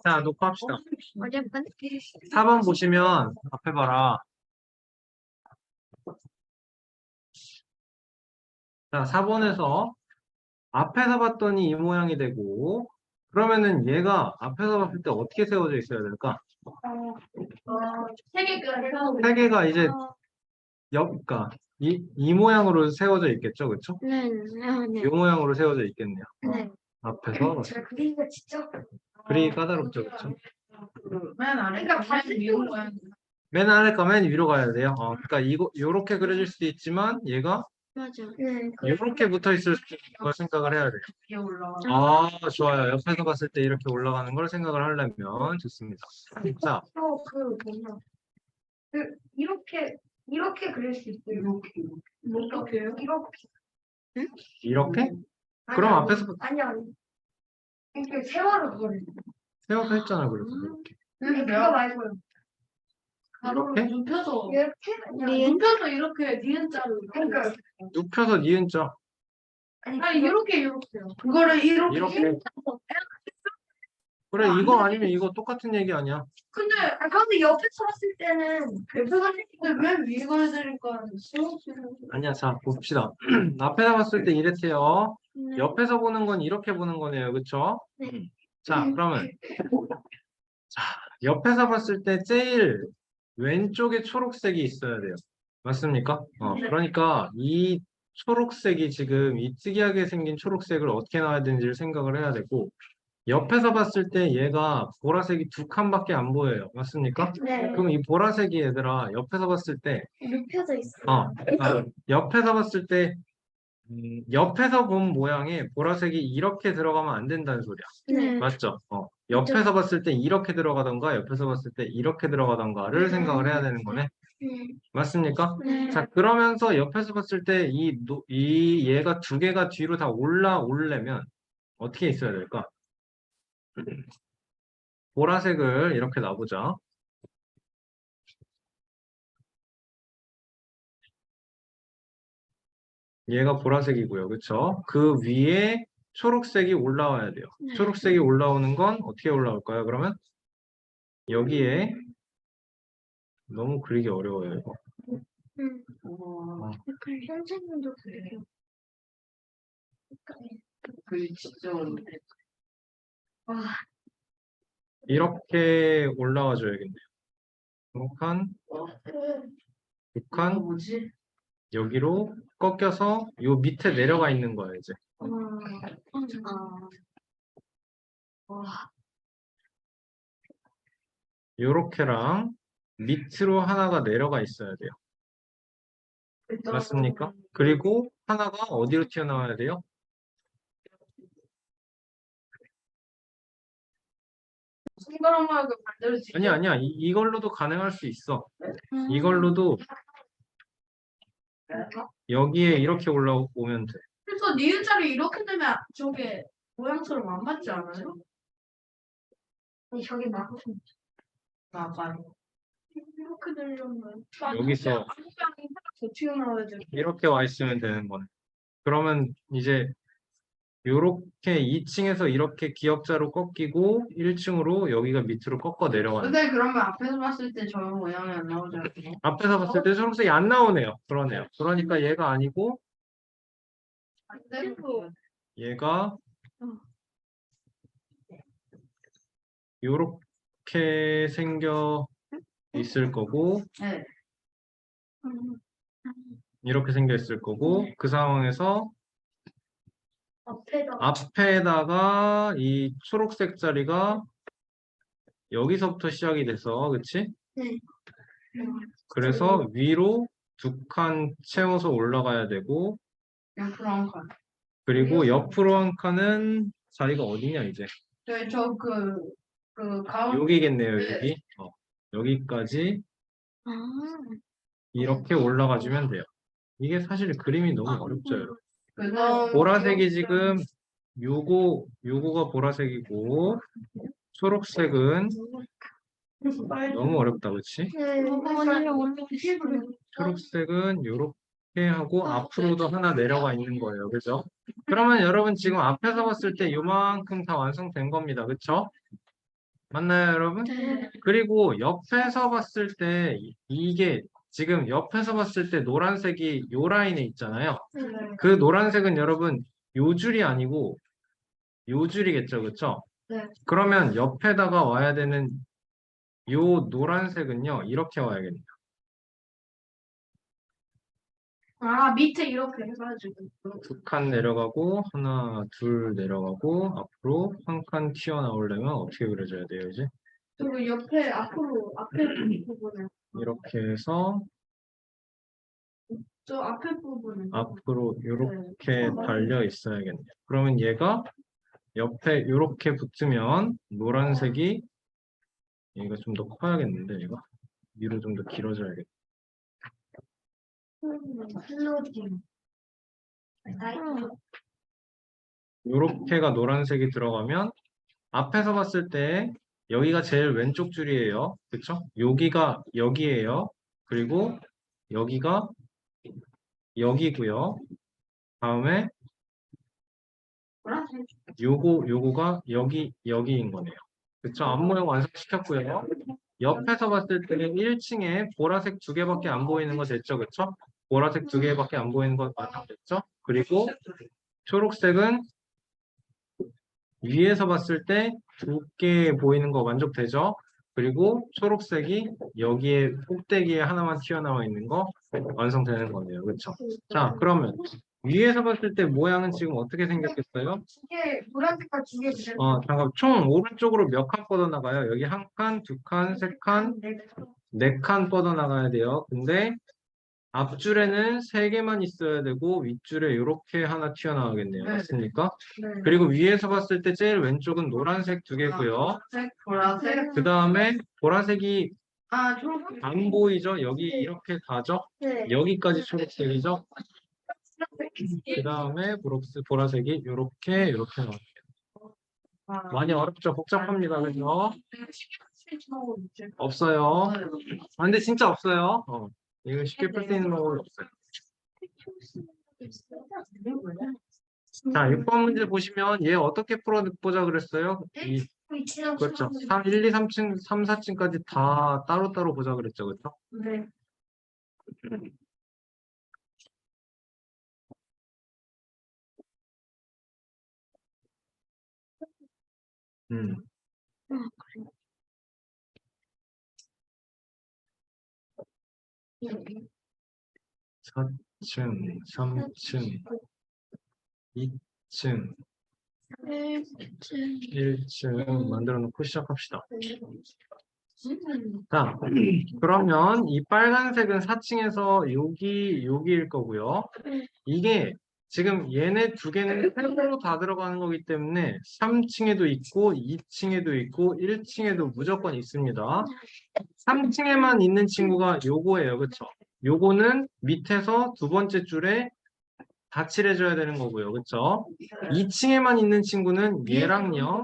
자, 녹화합시다. 어젯밤? 4번 보시면 앞에 봐라. 자, 4번에서 앞에서 봤더니 이 모양이 되고, 그러면은 얘가 앞에서 봤을 때 어떻게 세워져 있어야 될까? 세 개가 이제 그러니까 이 모양으로 세워져 있겠죠, 그렇죠? 네, 이 모양으로 세워져 있겠네요. 네. 앞에서 제가 그리기가 진짜 그리기 까다롭죠, 그렇죠? 맨 아래 맨 위로 가야 맨 아래 거면 위로 가야 돼요. 그러니까 요렇게 그려질 수도 있지만 얘가 맞아. 네, 요렇게 붙어 있을 걸 생각을 해야 돼요. 위에 올라가. 좋아요. 옆에서 봤을 때 이렇게 올라가는 걸 생각을 하려면 좋습니다. 자, 그 뭐냐 이렇게 그릴 수 있어요. 이렇게요? 이렇게? 그럼 앞에서 아니 이렇게 세워서 그려. 세워서 했잖아요. 그래서 이렇게. 그거 말고요. 이렇게? 눕혀서 니은? 눕혀서 이렇게 니은자로 그러니까 눕혀서 니은자. 아니 이렇게요. 그거를 이렇게. 그래, 이거 아니면 이거 똑같은 얘기 아니야. 근데 옆에서 봤을 때는 옆에서 봤을 때맨 위에 가야 되니까 아니야. 자, 봅시다. 앞에서 봤을 때 이랬대요. 네. 옆에서 보는 건 이렇게 보는 거네요. 그쵸? 네. 자, 그러면 자, 옆에서 봤을 때 제일 왼쪽에 초록색이 있어야 돼요. 맞습니까? 그러니까 이 초록색이 지금 이 특이하게 생긴 초록색을 어떻게 나와야 되는지를 생각을 해야 되고, 옆에서 봤을 때 얘가 보라색이 두 칸밖에 안 보여요. 맞습니까? 네. 그럼 이 보라색이 얘들아 옆에서 봤을 때 눕혀져 있어요. 옆에서 봤을 때 옆에서 본 모양에 보라색이 이렇게 들어가면 안 된다는 소리야. 네. 맞죠? 옆에서 봤을 때 이렇게 들어가던가 옆에서 봤을 때 이렇게 들어가던가를 생각을 해야 되는 거네. 맞습니까? 네. 자, 그러면서 옆에서 봤을 때 이 얘가 두 개가 뒤로 다 올라오려면 어떻게 있어야 될까? 보라색을 이렇게 놔보자. 얘가 보라색이고요. 그쵸? 그 위에 초록색이 올라와야 돼요. 네. 초록색이 올라오는 건 어떻게 올라올까요? 그러면 여기에 너무 그리기 어려워요, 이거. 약간 선생님도 그래요. 진짜 이렇게 올라와 줘야겠네요. 두 칸, 뭐지? 여기로 꺾여서 요 밑에 내려가 있는 거예요, 이제. 요렇게랑 밑으로 하나가 내려가 있어야 돼요. 맞습니까? 그리고 하나가 어디로 튀어나와야 돼요? 손가락만하게 만들어지. 아니야. 이걸로도 가능할 수 있어. 이걸로도 여기에 이렇게 올라오면 돼. 그래서 니은자를 이렇게 되면 저게 모양처럼 안 맞지 않아요? 아니 저게 맞아요. 이렇게 되려면 여기서 더 튀어나와야 돼. 이렇게 와 있으면 되는 거네. 그러면 이제 요렇게 2층에서 이렇게 기역자로 꺾이고 1층으로 여기가 밑으로 꺾어 내려가요. 근데 그러면 앞에서 봤을 때 저 모양이 안 나오잖아요. 앞에서 봤을 때 초록색이 안 나오네요. 그러네요. 그러니까 얘가 아니고 얘가 요렇게 생겨 있을 거고 네. 이렇게 생겨 있을 거고 그 상황에서 앞에다가 이 초록색 자리가 여기서부터 시작이 돼서 그치? 네. 그래서 위로 두 칸 채워서 올라가야 되고 옆으로 한 칸. 그리고 옆으로 한 칸은 자리가 어디냐 이제 네, 그 가운데. 여기겠네요. 여기 여기까지 이렇게 올라가 주면 돼요. 이게 사실 그림이 너무 어렵죠, 여러분. 보라색이 지금 요거가 보라색이고 초록색은 너무 어렵다, 그렇지? 초록색은 요렇게 하고 앞으로도 하나 내려가 있는 거예요, 그죠? 그러면 여러분 지금 앞에서 봤을 때 요만큼 다 완성된 겁니다, 그쵸? 맞나요, 여러분? 네. 그리고 옆에서 봤을 때 이게 지금 옆에서 봤을 때 노란색이 요 라인에 있잖아요. 네. 그 노란색은 여러분 요 줄이 아니고 요 줄이겠죠, 그쵸? 네. 그러면 옆에다가 와야 되는 요 노란색은요, 이렇게 와야겠네요. 아, 밑에 이렇게 해가지고. 두 칸 내려가고 하나, 둘 내려가고 앞으로 한 칸 튀어나오려면 어떻게 그려줘야 돼요, 이제? 그리고 옆에 앞으로 앞에 부분에 이렇게 해서 저 앞에 부분에 앞으로 이렇게 달려 있어야겠네요. 그러면 얘가 옆에 이렇게 붙으면 노란색이 얘가 좀 더 커야겠는데 얘가 위로 좀 더 길어져야겠다. 슬로딩. 이렇게가 노란색이 들어가면 앞에서 봤을 때 여기가 제일 왼쪽 줄이에요. 그쵸? 여기가 여기에요. 그리고 여기가 여기고요. 다음에 요거가 여기인 거네요. 그쵸? 앞모양 완성시켰고요. 옆에서 봤을 때는 1층에 보라색 두 개밖에 안 보이는 거 됐죠? 그쵸? 보라색 두 개밖에 안 보이는 거 맞았죠? 그리고 초록색은 위에서 봤을 때 두 개 보이는 거 만족되죠? 그리고 초록색이 여기에 꼭대기에 하나만 튀어나와 있는 거 완성되는 거네요. 그쵸? 자, 그러면 위에서 봤을 때 모양은 지금 어떻게 생겼겠어요? 두개 노란색깔 두개 잠깐 총 오른쪽으로 몇 칸 뻗어나가요? 여기 한 칸, 두 칸, 세 칸, 네 칸 뻗어나가야 돼요. 근데 앞줄에는 세 개만 있어야 되고 윗줄에 이렇게 하나 튀어나가겠네요. 네. 맞습니까? 네. 그리고 위에서 봤을 때 제일 왼쪽은 노란색 두 개고요. 보라색 그 다음에 보라색이 아 초록색 안 보이죠? 여기 이렇게 가죠? 네. 여기까지 초록색이죠? 그 다음에 보라색이 이렇게 나와요. 많이 어렵죠? 복잡합니다. 그죠? 없어요. 아, 근데 진짜 없어요. 이거 쉽게 풀 수 있는 방법이 없어요. 자, 6번 문제 보시면 얘 어떻게 풀어보자 그랬어요? 그렇죠. 1, 2, 3층, 3, 4층까지 다 따로따로 보자 그랬죠. 그렇죠? 네. 음. 4층, 3층, 2층, 1층 만들어 놓고 시작합시다. 자, 그러면 이 빨간색은 4층에서 여기일 거고요. 이게 지금 얘네 두 개는 세로로 다 들어가는 거기 때문에 3층에도 있고 2층에도 있고 1층에도 무조건 있습니다. 3층에만 있는 친구가 요거예요. 그쵸? 요거는 밑에서 두 번째 줄에 다 칠해줘야 되는 거고요. 그쵸? 2층에만 있는 친구는 얘랑요.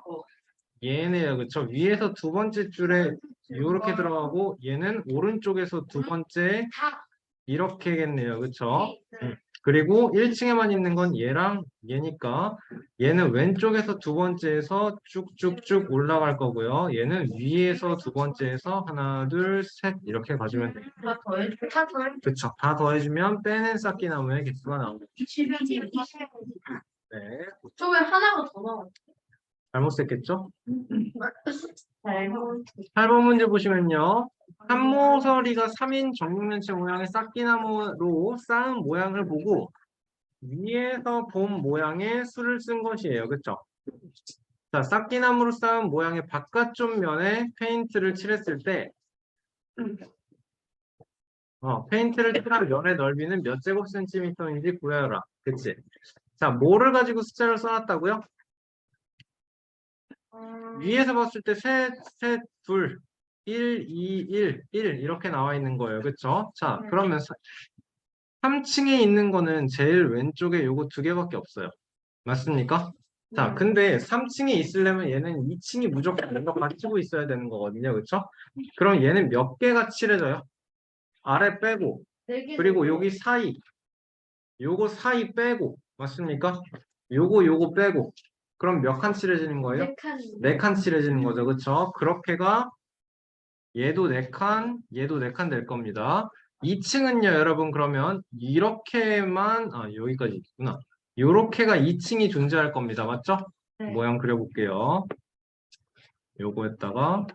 얘네요. 그쵸? 위에서 두 번째 줄에 이렇게 들어가고 얘는 오른쪽에서 두 번째 이렇게겠네요. 그쵸? 그리고 1층에만 있는 건 얘랑 얘니까 얘는 왼쪽에서 두 번째에서 쭉쭉쭉 올라갈 거고요. 얘는 위에서 두 번째에서 하나, 둘, 셋 이렇게 가주면 돼요. 다 더해주면 그쵸? 다 더해주면 빼낸 쌓기나무의 개수가 나옵니다. 네. 저왜 하나가 더 나와? 잘못 썼겠죠? 네. 8번 문제 보시면요. 한모서리가 3인 정육면체 모양의 쌓기나무로 쌓은 모양을 보고 위에서 본 모양의 수를 쓴 것이에요. 그쵸? 자, 쌓기나무로 쌓은 모양의 바깥쪽 면에 페인트를 칠했을 때 페인트를 칠한 면의 넓이는 몇 제곱센티미터인지 구하여라. 그치? 자, 뭐를 가지고 숫자를 써놨다고요? 위에서 봤을 때 셋, 둘, 1, 2, 1 이렇게 나와 있는 거예요. 그쵸? 자, 그러면 3층에 있는 거는 제일 왼쪽에 요거 두 개밖에 없어요. 맞습니까? 자, 근데 3층에 있으려면 얘는 2층이 무조건 뭔가 갖추고 있어야 되는 거거든요. 그쵸? 그럼 얘는 몇 개가 칠해져요? 아래 빼고, 그리고 여기 사이, 요거 사이 빼고, 맞습니까? 요거 빼고, 그럼 몇 칸 칠해지는 거예요? 네 칸. 4칸 칠해지는 거죠. 그쵸? 그렇게가 얘도 4칸, 얘도 4칸 될 겁니다. 2층은요, 여러분, 그러면 이렇게만, 여기까지 있구나. 요렇게가 2층이 존재할 겁니다. 맞죠? 네. 모양 그려볼게요. 요거에다가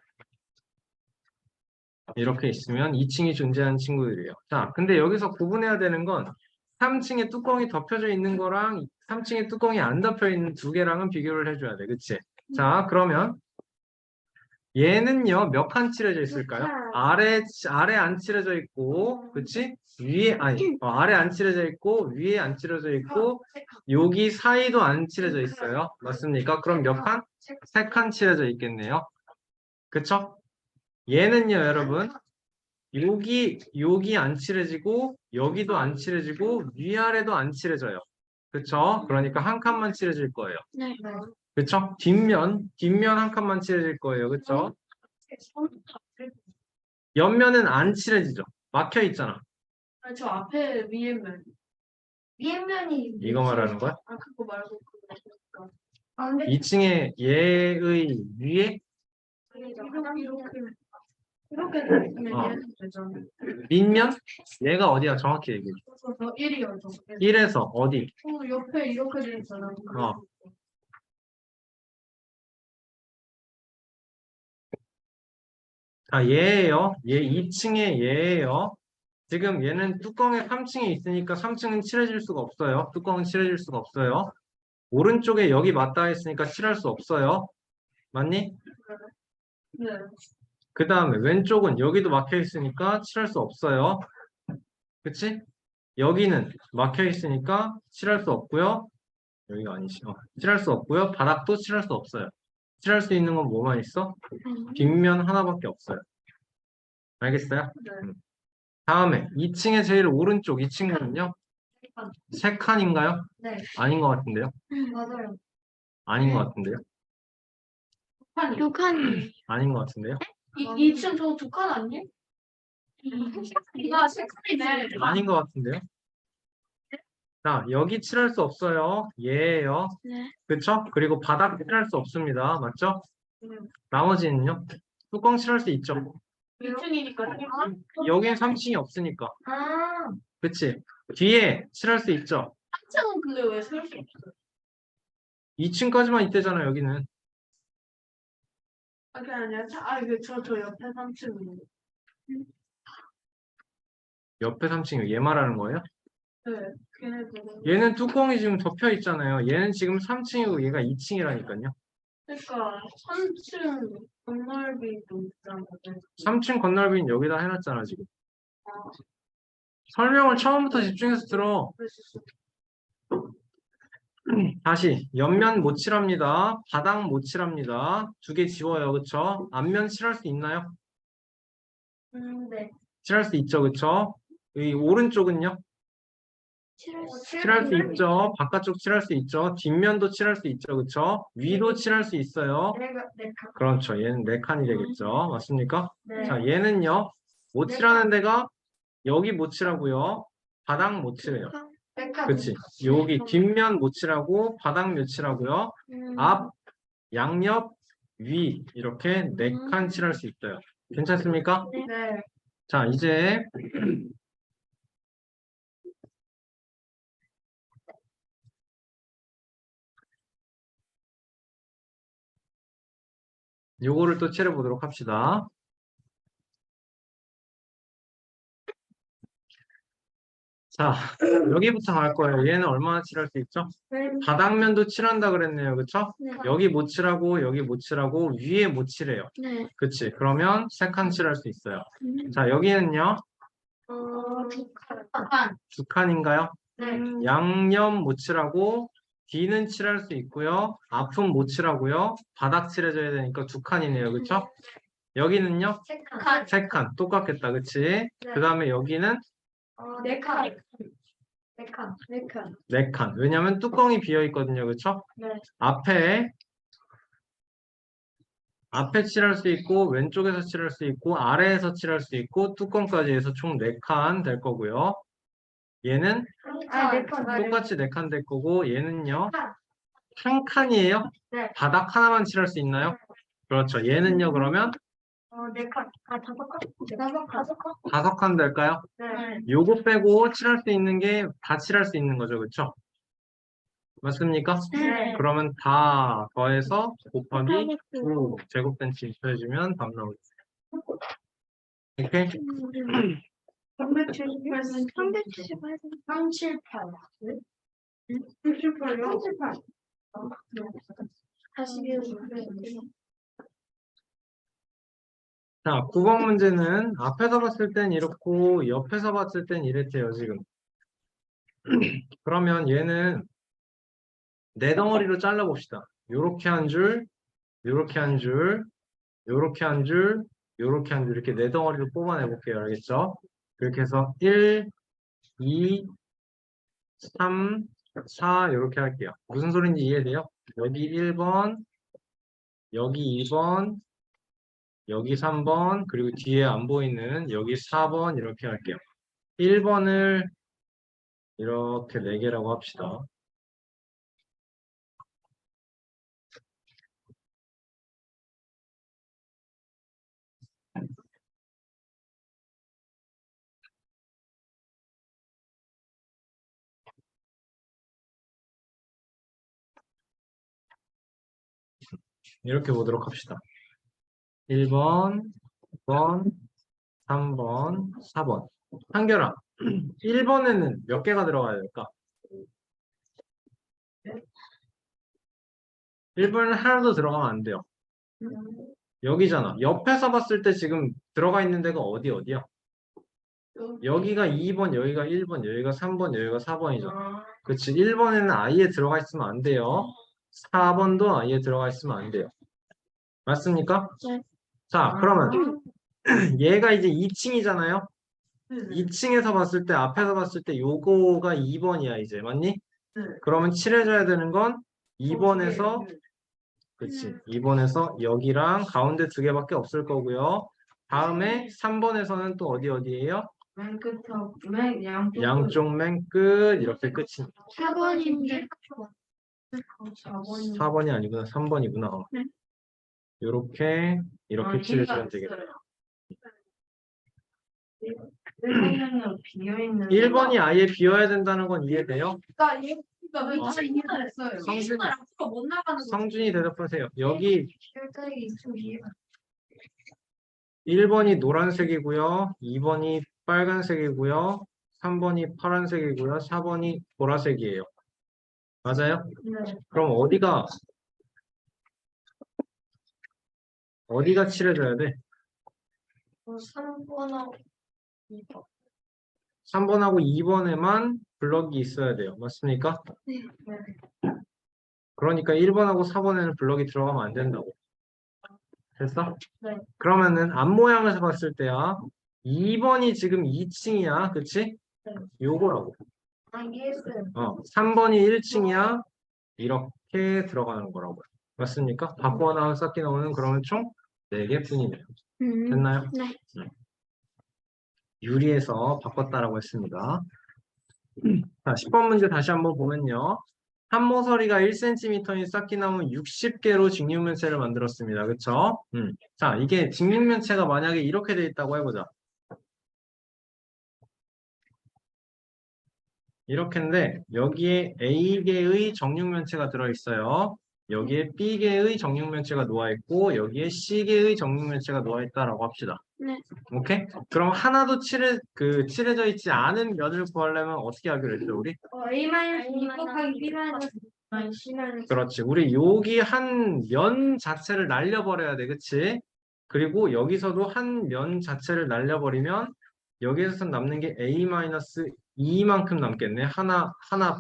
이렇게 있으면 2층이 존재하는 친구들이에요. 자, 근데 여기서 구분해야 되는 건 3층에 뚜껑이 덮여져 있는 거랑 3층에 뚜껑이 안 덮여 있는 두 개랑은 비교를 해줘야 돼. 그치? 자, 그러면 얘는요, 몇 칸 칠해져 있을까요? 아래 안 칠해져 있고, 그치? 아래 안 칠해져 있고, 위에 안 칠해져 있고, 여기 사이도 안 칠해져 있어요. 맞습니까? 그럼 몇 칸? 3칸 칠해져 있겠네요. 그쵸? 얘는요, 여러분, 여기 안 칠해지고, 여기도 안 칠해지고, 위아래도 안 칠해져요. 그쵸? 그러니까 한 칸만 칠해질 거예요. 네. 그쵸? 뒷면 한 칸만 칠해질 거예요. 그쵸? 옆면은 안 칠해지죠. 막혀 있잖아. 아니, 저 앞에 위에면. 위에면이. 이거 말하는 거야? 그거 말고 그거. 2층에 얘의 위에 이렇게 되면 어. 얘는 되잖아. 밑면? 얘가 어디야? 정확히 얘기해. 저 1이요, 저. 1에서 어디? 옆에 이렇게 돼 있잖아. 어. 자, 얘예요. 얘 2층에 얘예요. 지금 얘는 뚜껑에 3층에 있으니까 3층은 칠해질 수가 없어요. 뚜껑은 칠해질 수가 없어요. 오른쪽에 여기 맞닿아 있으니까 칠할 수 없어요. 맞니? 네. 그 다음에 왼쪽은 여기도 막혀 있으니까 칠할 수 없어요. 그치? 여기는 막혀 있으니까 칠할 수 없고요. 여기가 아니죠. 칠할 수 없고요. 바닥도 칠할 수 없어요. 칠할 수 있는 건 뭐만 있어? 뒷면 하나밖에 없어요. 알겠어요? 네. 다음에 2층의 제일 오른쪽 이 친구는요? 3칸인가요? 네. 아닌 것 같은데요? 맞아요. 아닌 것 같은데요? 칸이. 6칸이. 아닌 것 같은데요? 2층 저 2칸 아니에요? 이거 3칸이네. 아닌 것 같은데요? 자, 여기 칠할 수 없어요. 얘예요. 네. 그쵸? 그리고 바닥 칠할 수 없습니다. 맞죠? 네. 나머지는요? 뚜껑 칠할 수 있죠. 2층이니까. 여기엔 3층이 없으니까. 아. 그치? 뒤에 칠할 수 있죠. 3층은 근데 왜 설 수 없어요? 2층까지만 있대잖아, 여기는. 그게 아니라 저 옆에 3층은. 옆에 3층이 얘 말하는 거예요? 네. 걔네들은. 얘는 뚜껑이 지금 덮여 있잖아요. 얘는 지금 3층이고 얘가 2층이라니까요. 그러니까 3층 건널비도 있잖아요. 3층 건널비는 여기다 해놨잖아, 지금. 설명을 처음부터 집중해서 들어. 다시 옆면 못 칠합니다. 바닥 못 칠합니다. 두 개 지워요. 그쵸? 앞면 칠할 수 있나요? 네. 칠할 수 있죠. 그쵸? 이 오른쪽은요? 칠할 수 있죠. 바깥쪽 칠할 수 있죠. 뒷면도 칠할 수 있죠. 그쵸? 위도 칠할 수 있어요. 그렇죠. 얘는 4칸이 되겠죠. 맞습니까? 네. 자, 얘는요. 못 칠하는 데가 여기 못 칠하고요. 바닥 못 칠해요. 그치? 여기 뒷면 못 칠하고 바닥 못 칠하고요. 앞, 양옆, 위 이렇게 4칸 칠할 수 있어요. 괜찮습니까? 네. 자, 이제 요거를 또 칠해 보도록 합시다. 자, 여기부터 갈 거예요. 얘는 얼마나 칠할 수 있죠? 바닥면도 칠한다 그랬네요. 그쵸? 네. 여기 못 칠하고 여기 못 칠하고 위에 못 칠해요. 네. 그치? 그러면 3칸 칠할 수 있어요. 자, 여기는요. 2칸. 2칸인가요? 네. 양옆 못 칠하고 뒤는 칠할 수 있고요. 앞은 못 칠하고요. 바닥 칠해줘야 되니까 2칸이네요. 그쵸? 여기는요? 3칸. 3칸. 똑같겠다. 그치? 그 다음에 여기는 4칸. 4칸. 4칸. 4칸. 왜냐면 뚜껑이 비어 있거든요. 그쵸? 네. 앞에 칠할 수 있고 왼쪽에서 칠할 수 있고 아래에서 칠할 수 있고 뚜껑까지 해서 총 4칸 될 거고요. 얘는 4칸. 똑같이 4칸 될 거고 얘는요. 한 칸이에요? 네. 바닥 하나만 칠할 수 있나요? 그렇죠. 얘는요, 그러면 네 칸. 아, 다섯 칸? 다섯 칸? 5칸 될까요? 네. 요거 빼고 칠할 수 있는 게 다 칠할 수 있는 거죠, 그렇죠? 맞습니까? 네. 그러면 다 더해서 곱하기 9 제곱센치 해주면 답 나오죠. 오케이? 378. 378. 378. 378. 378. 다시 배우세요. 자, 9번 문제는 앞에서 봤을 땐 이렇고 옆에서 봤을 땐 이랬대요, 지금. 그러면 얘는 네 덩어리로 잘라봅시다. 요렇게 한 줄, 요렇게 한 줄, 요렇게 한 줄, 요렇게 한 줄, 이렇게 네 덩어리로 뽑아내볼게요. 알겠죠? 그렇게 해서 1, 2, 3, 4 이렇게 할게요. 무슨 소린지 이해돼요? 여기 1번, 여기 2번, 여기 3번, 그리고 뒤에 안 보이는 여기 4번 이렇게 할게요. 1번을 이렇게 4개라고 합시다. 이렇게 보도록 합시다. 1번, 2번, 3번, 4번. 한결아, 1번에는 몇 개가 들어가야 될까? 1번에는 하나도 들어가면 안 돼요. 여기잖아. 옆에서 봤을 때 지금 들어가 있는 데가 어디야? 여기가 2번, 여기가 1번, 여기가 3번, 여기가 4번이죠. 그치. 1번에는 아예 들어가 있으면 안 돼요. 4번도 아예 들어가 있으면 안 돼요. 맞습니까? 네. 자, 그러면 얘가 이제 2층이잖아요. 2층에서 봤을 때, 앞에서 봤을 때 요거가 2번이야, 이제. 맞니? 그러면 칠해줘야 되는 건 2번에서, 그치. 2번에서 여기랑 가운데 2개밖에 없을 거고요. 다음에 3번에서는 또 어디예요? 맨 끝하고 맨 양쪽. 양쪽 맨 끝, 이렇게 끝입니다. 4번인데. 4번이 아니구나. 3번이구나. 네. 이렇게 칠해주면 되겠다. 1번은 비어있는. 1번이 아예 비워야 된다는 건 이해돼요? 그러니까 왜 진짜 이해가 됐어요. 성준이. 앞으로 못 나가는 거. 성준이 대답하세요. 여기 여기까지 좀 이해가. 1번이 노란색이고요. 2번이 빨간색이고요. 3번이 파란색이고요. 4번이 보라색이에요. 맞아요? 네. 그럼 어디가 칠해줘야 돼? 3번하고 2번. 3번하고 2번에만 블럭이 있어야 돼요. 맞습니까? 네. 그러니까 1번하고 4번에는 블럭이 들어가면 안 된다고. 됐어? 네. 그러면은 앞모양에서 봤을 때야 2번이 지금 2층이야. 그치? 네. 요거라고. 아, 이해했어요. 3번이 1층이야. 이렇게 들어가는 거라고요. 맞습니까? 바꾸어 나온 싹기 나오는 그러면 총 4개 뿐이네요. 됐나요? 네. 유리에서 바꿨다라고 했습니다. 자, 10번 문제 다시 한번 보면요. 한 모서리가 1cm인 싹기나무 60개로 직육면체를 만들었습니다. 그쵸? 자, 이게 직육면체가 만약에 이렇게 돼 있다고 해보자. 이렇게인데 여기에 A개의 정육면체가 들어있어요. 여기에 B개의 정육면체가 놓아있고 여기에 C개의 정육면체가 놓아있다라고 합시다. 네. 오케이? 그럼 하나도 칠해져 있지 않은 면을 구하려면 어떻게 하기로 했죠, 우리? A-2 곱하기 B-C는. 그렇지. 우리 여기 한 면 자체를 날려버려야 돼. 그치? 그리고 여기서도 한 면 자체를 날려버리면 여기에서 남는 게 A-2만큼 남겠네. 하나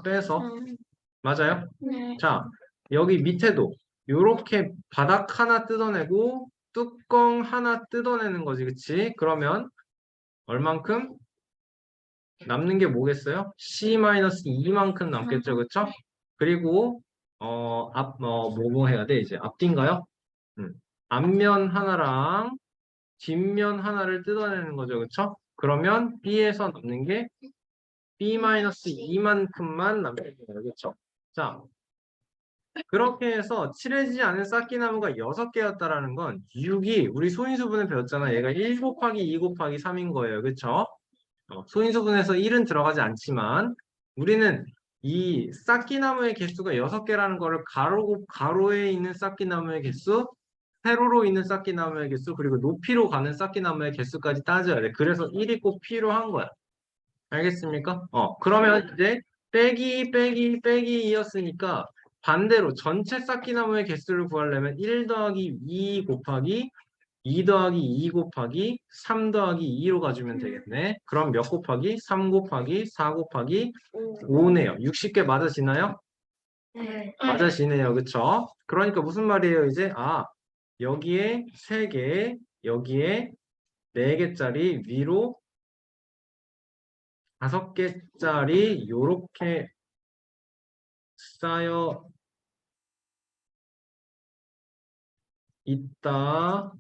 빼서. 맞아요? 네. 자, 여기 밑에도 요렇게 바닥 하나 뜯어내고 뚜껑 하나 뜯어내는 거지. 그치? 그러면 얼만큼? 남는 게 뭐겠어요? C-2만큼 남겠죠. 그쵸? 그리고 뭐 해야 돼? 이제 앞뒤인가요? 앞면 하나랑 뒷면 하나를 뜯어내는 거죠. 그쵸? 그러면 B에서 남는 게 B-2만큼만 남는 거예요. 그쵸? 자, 그렇게 해서 칠해지지 않은 쌓기나무가 6개였다라는 건 6이 우리 소인수분을 배웠잖아. 얘가 1 곱하기 2 곱하기 3인 거예요. 그쵸? 소인수분에서 1은 들어가지 않지만 우리는 이 쌓기나무의 개수가 6개라는 거를 가로에 있는 쌓기나무의 개수, 세로로 있는 쌓기나무의 개수, 그리고 높이로 가는 쌓기나무의 개수까지 따져야 돼. 그래서 1이 꼭 필요한 거야. 알겠습니까? 그러면 이제 빼기 2였으니까 반대로 전체 쌓기나무의 개수를 구하려면 1 더하기 2 곱하기 2 더하기 2 곱하기 3 더하기 2로 가주면 되겠네. 그럼 몇 곱하기? 3 곱하기 4 곱하기 5네요. 60개 맞아지나요? 네. 맞아지네요. 그쵸? 그러니까 무슨 말이에요, 이제? 여기에 3개, 여기에 4개짜리, 위로 5개짜리 요렇게 쌓여 있다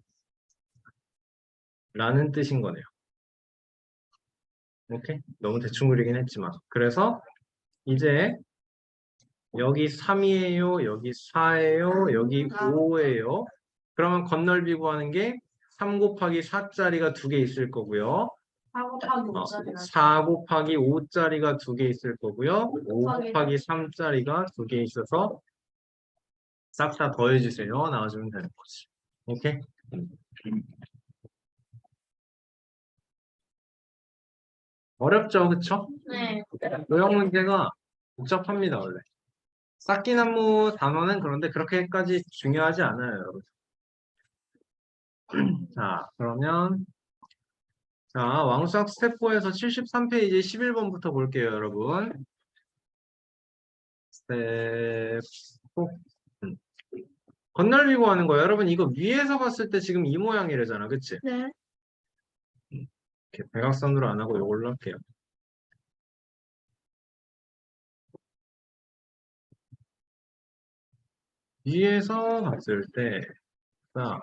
라는 뜻인 거네요. 오케이? 너무 대충 그리긴 했지만. 그래서 이제 여기 3이에요, 여기 4예요, 여기 5예요. 그러면 건널비 구하는 게 3 곱하기 4짜리가 2개 있을 거고요. 4 곱하기 5짜리가 4 곱하기 5짜리가 2개 있을 거고요. 5 곱하기 3짜리가 2개 있어서 싹 다 더해주세요. 나와주면 되는 거지. 오케이? 어렵죠, 그쵸? 네. 요형 문제가 복잡합니다, 원래. 쌓기나무 단어는 그런데 그렇게까지 중요하지 않아요, 여러분. 자, 그러면 왕수학 스텝 4에서 73페이지 11번부터 볼게요, 여러분. 스텝 4. 건널비 구하는 거예요. 여러분, 이거 위에서 봤을 때 지금 이 모양이래잖아, 그치? 네. 이렇게 대각선으로 안 하고 이걸로 할게요. 위에서 봤을 때, 자,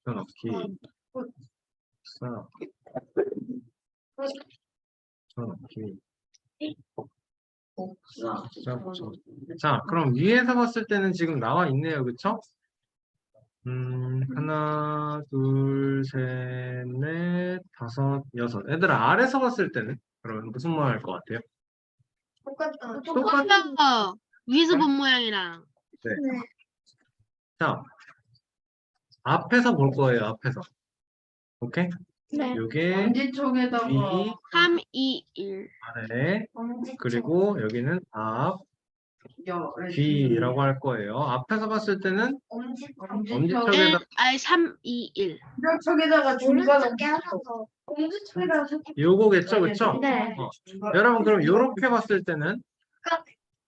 넣기, 자, 넣기. 자, 그럼 위에서 봤을 때는 지금 나와 있네요, 그쵸? 하나, 둘, 셋, 넷, 다섯, 여섯. 얘들아, 아래서 봤을 때는? 그러면 무슨 모양 할 것 같아요? 똑같다. 똑같아. 위에서 본 모양이랑. 네. 자, 앞에서 볼 거예요, 앞에서. 오케이? 네. 요게 엄지쪽에다가 위, 3, 2, 1. 아래, 그리고 여기는 앞, 뒤라고 할 거예요. 앞에서 봤을 때는 엄지척에다 1, 아니 3, 2, 1. 엄지쪽에다가 중간 오른쪽에 하나 더. 엄지쪽에다가 요거겠죠, 그쵸? 네. 여러분, 그럼 요렇게 봤을 때는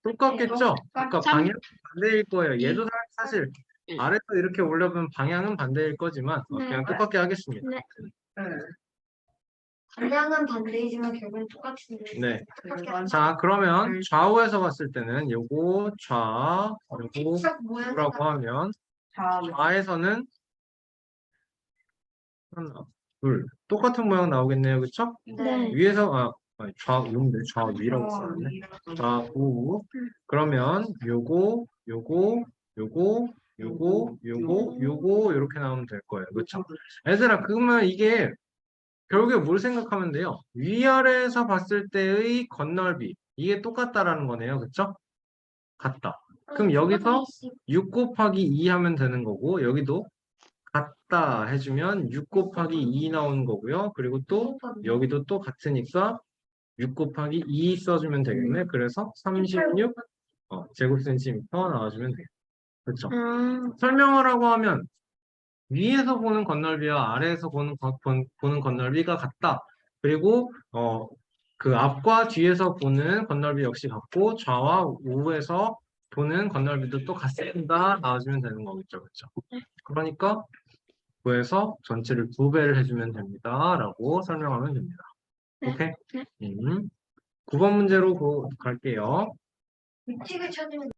똑같겠죠? 그러니까 삼, 방향 반대일 거예요. 얘도 사실 일. 아래서 이렇게 올려보면 방향은 반대일 거지만 네. 그냥 똑같게 하겠습니다. 네. 방향은 반대이지만 결국은 똑같은데. 네. 자, 그러면 좌우에서 봤을 때는 요거 요거라고 하면 좌에서는 하나, 둘 똑같은 모양 나오겠네요, 그쵸? 네. 위에서 아니, 좌우인데 좌위라고 써놨네. 좌우. 그러면 요거 요거 이렇게 나오면 될 거예요, 그쵸? 얘들아, 그러면 이게 결국에 뭘 생각하면 돼요? 위아래에서 봤을 때의 건널비 이게 똑같다라는 거네요, 그쵸? 같다. 그럼 여기서 6 곱하기 2 하면 되는 거고 여기도 같다 해주면 6 곱하기 2 나오는 거고요. 그리고 또 여기도 또 같으니까 6 곱하기 2 써주면 되겠네. 그래서 36 제곱 센티미터 나와주면 돼요. 그렇죠? 설명하라고 하면 위에서 보는 건널비와 아래에서 보는 건널비가 같다. 그리고 그 앞과 뒤에서 보는 건널비 역시 같고 좌와 우에서 보는 건널비도 또 같습니다. 나와주면 되는 거겠죠. 그렇죠? 그러니까 구해서 전체를 2배를 해주면 됩니다. 라고 설명하면 됩니다. 네. 오케이? 네. 9번 문제로 갈게요. 위치를 찾으면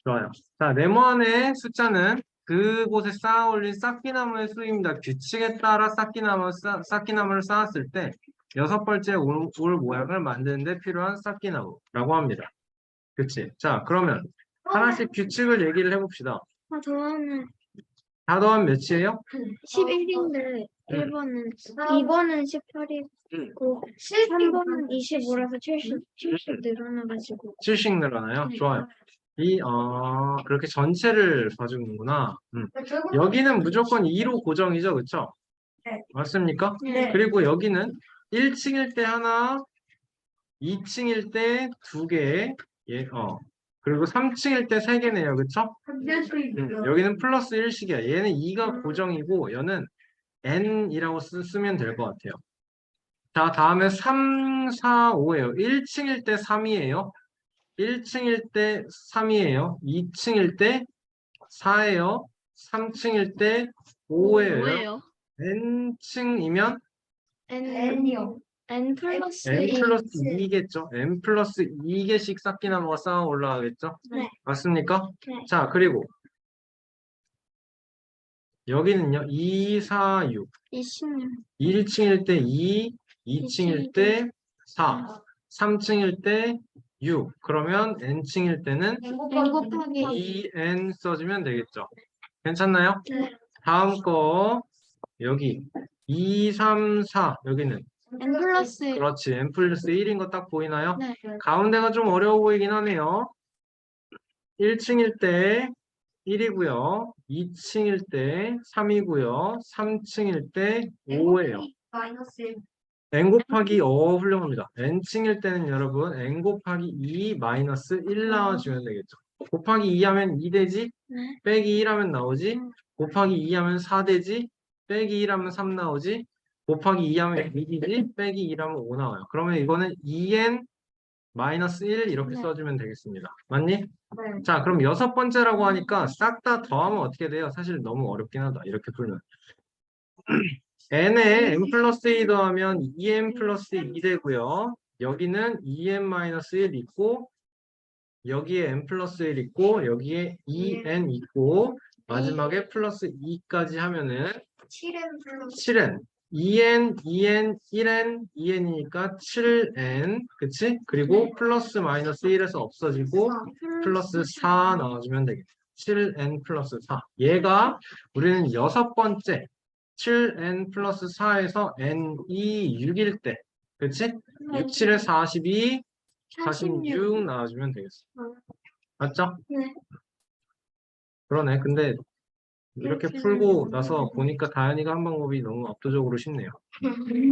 좋아요. 자, 네모안의 숫자는 그곳에 쌓아 올린 쌓기나무의 수입니다. 규칙에 따라 쌓기나무를 쌓았을 때 6번째 올 모양을 만드는 데 필요한 쌓기나무라고 합니다. 그치? 자, 그러면 하나씩 규칙을 얘기를 해봅시다. 저는 4 더하면 몇이에요? 11인데 1번은 2번은 18이고 3번은 25라서 70 늘어나가지고 7씩 늘어나요? 네. 좋아요. 그렇게 전체를 봐주는구나. 여기는 무조건 2로 고정이죠, 그쵸? 네. 맞습니까? 네. 그리고 여기는 1층일 때 하나, 2층일 때 2개, 그리고 3층일 때 3개네요, 그쵸? 여기는 플러스 1식이야. 얘는 2가 고정이고, 얘는 n이라고 쓰면 될 것 같아요. 자, 다음에 3, 4, 5예요. 1층일 때 3이에요. 1층일 때 3이에요. 2층일 때 4예요. 3층일 때 5예요. 뭐예요? n층이면 N이요. N 플러스 n 2 플러스 2겠죠. n 플러스 2개씩 쌓기나무가 쌓아 올라가겠죠. 네. 맞습니까? 네. 자, 그리고 여기는요. 2, 4, 6. 20년 1층일 때 2, 2층일 때 4, 3층일 때 6. 그러면 n층일 때는 N 곱하기 2n 써주면 되겠죠. 괜찮나요? 네. 다음 거 여기 2, 3, 4 여기는 N 플러스 1 그렇지 n 플러스 1인 거 딱 보이나요? 네. 가운데가 좀 어려워 보이긴 하네요. 1층일 때 1이고요. 2층일 때 3이고요. 3층일 때 5예요. 마이너스 1. n 곱하기 훌륭합니다. n층일 때는 여러분 n 곱하기 2 마이너스 1 나와주면 되겠죠. 곱하기 2 하면 2 되지? 네. 빼기 1 하면 나오지? 곱하기 2 하면 4 되지? 빼기 1 하면 3 나오지? 곱하기 2 하면 2지? 빼기 1 하면 5 나와요. 그러면 이거는 2n 마이너스 1 이렇게 네. 써주면 되겠습니다. 맞니? 네. 자, 그럼 6번째라고 하니까 싹 다 더하면 어떻게 돼요? 사실 너무 어렵긴 하다. 이렇게 풀면. n에 n 플러스 2 더하면 2n 플러스 2 되고요. 여기는 2n 마이너스 1 있고 여기에 n 플러스 1 있고 여기에 2n 있고 마지막에 플러스 2까지 하면은 7N 플러스 7n 2n, 2n, 1n, 2n이니까 7n 그치? 그리고 플러스 마이너스 1에서 없어지고 플러스 4 나와주면 되겠다. 7n 플러스 4 얘가 우리는 6번째 7n 플러스 4에서 n이 6일 때 그치? 6, 7에 42 46 나와주면 되겠어. 맞죠? 네. 그러네. 근데 이렇게 풀고 나서 보니까 다현이가 한 방법이 너무 압도적으로 쉽네요.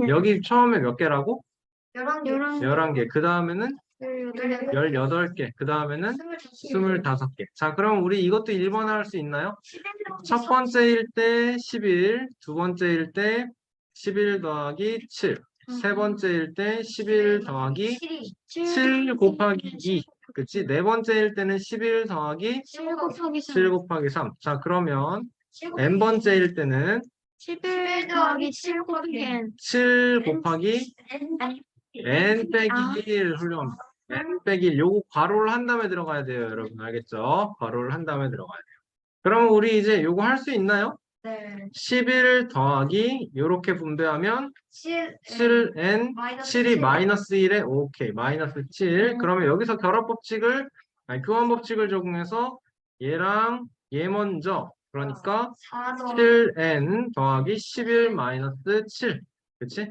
여기 처음에 몇 개라고? 11개. 11개. 그 다음에는 18개. 그 다음에는 25개. 자, 그럼 우리 이것도 1번에 할 수 있나요? 첫 번째일 때 11, 두 번째일 때 11 더하기 7, 세 번째일 때 11 더하기 7 곱하기 2. 그치? 네 번째일 때는 11 더하기 7 곱하기 3 7 곱하기 3. 자, 그러면 n번째일 때는 11 더하기 7 곱하기 N 7 곱하기 n 빼기 아. 1 훌륭합니다. n 빼기 1 요거 괄호를 한 다음에 들어가야 돼요, 여러분. 알겠죠? 괄호를 한 다음에 들어가야 돼요. 그럼 우리 이제 요거 할 수 있나요? 네. 11 더하기 요렇게 분배하면 7n 7이 7. 마이너스 1에 오케이 마이너스 7. 그러면 여기서 결합법칙을 교환법칙을 적용해서 얘랑 얘 먼저 그러니까 4 더 7n 더하기 11 마이너스 7 그치?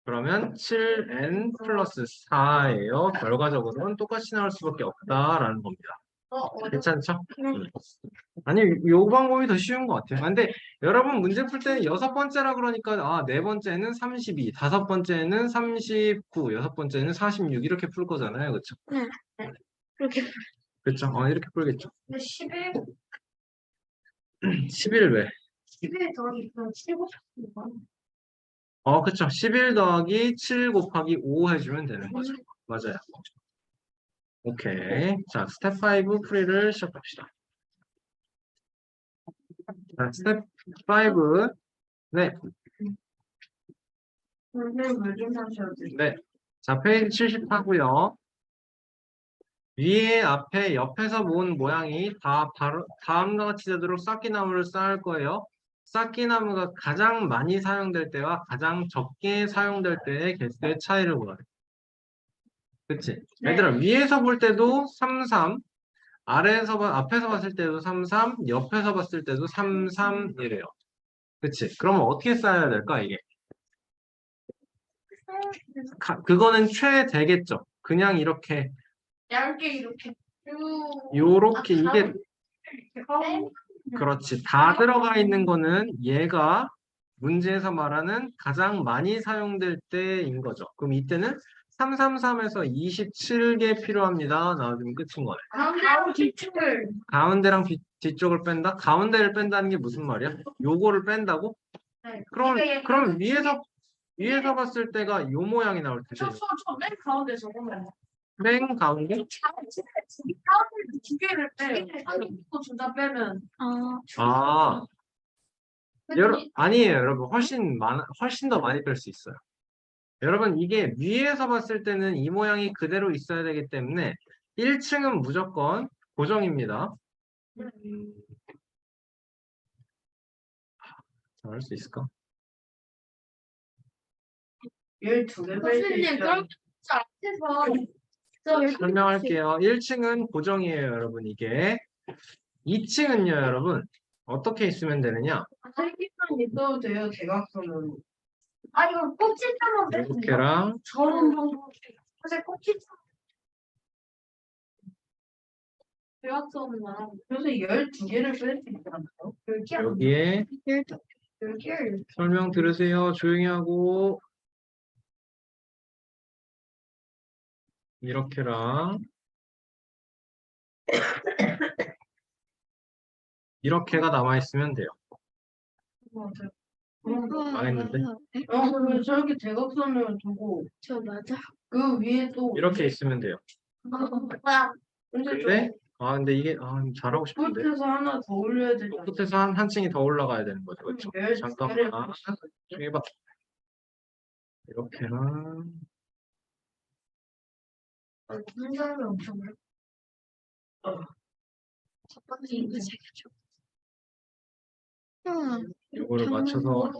그러면 7n 플러스 4예요. 결과적으로는 똑같이 나올 수밖에 없다라는 겁니다. 괜찮죠? 네. 아니, 요 방법이 더 쉬운 것 같아요. 근데 여러분 문제 풀 때 6번째라 그러니까 네 번째는 32, 다섯 번째는 39, 여섯 번째는 46 이렇게 풀 거잖아요. 그렇죠? 그렇게 그렇죠? 이렇게 풀겠죠. 11, 11 왜? 11 더하기 7 곱하기 그렇죠. 11 더하기 7 곱하기 5 해주면 되는 거죠. 맞아요. 오케이. 자, 스텝 5 풀이를 시작합시다. 자, 스텝 5. 네. 네. 자, 페이지 74고요. 위에 앞에 옆에서 모은 모양이 다 다음과 같이 되도록 쌓기나무를 쌓을 거예요. 쌓기나무가 가장 많이 사용될 때와 가장 적게 사용될 때의 개수의 차이를 보아요. 그치? 네. 얘들아, 위에서 볼 때도 3, 3, 앞에서 봤을 때도 3, 3, 옆에서 봤을 때도 3, 3 이래요. 그치? 그러면 어떻게 쌓아야 될까, 이게? 그거는 최대겠죠. 그냥 이렇게, 얇게 이렇게 쭉. 요렇게, 아, 이게, 가운데 그렇지. 다 들어가 있는 거는 얘가 문제에서 말하는 가장 많이 사용될 때인 거죠. 그럼 이때는 333에서 27개 필요합니다. 나와주면 끝인 거네. 가운데 뒤쪽을. 가운데랑 뒤쪽을 뺀다? 가운데를 뺀다는 게 무슨 말이야? 요거를 뺀다고? 네. 그럼 위에서 봤을 때가 요 모양이 나올 텐데. 저맨 가운데 저거는. 맨 가운데? 가운데 두 개를 빼요. 한국도 둘다 빼면. 아, 아니에요, 여러분. 훨씬 더 많이 뺄 수 있어요. 여러분, 이게 위에서 봤을 때는 이 모양이 그대로 있어야 되기 때문에 1층은 무조건 고정입니다. 잘 할 수 있을까? 12개 선생님 그럼 앞에서 설명할게요. 1층은 고정이에요, 여러분. 이게 2층은요, 여러분. 어떻게 있으면 되느냐? 살기만 있어도 돼요, 대각선은. 아, 이거 꼭지점은 이렇게랑 저런 정도. 사실 꼭지점. 대각선은 그래서 12개를 뺄 수 있잖아요. 10개 여기에 10개를. 설명 들으세요. 조용히 하고 이렇게랑 이렇게가 남아있으면 돼요. 망했는데? 그러면 저렇게 대각선을 두고 저 맞아. 그 위에 또 이렇게 있으면 돼요. 근데 근데 이게 잘하고 싶은데 끝에서 하나 더 올려야 되잖아. 끝에서 한 층이 더 올라가야 되는 거죠, 그렇죠? 잠깐만 좀 해봐. 이렇게랑 한 사람이 엄청 많아. 첫 번째 이거 제가 줘. 이거를 맞춰서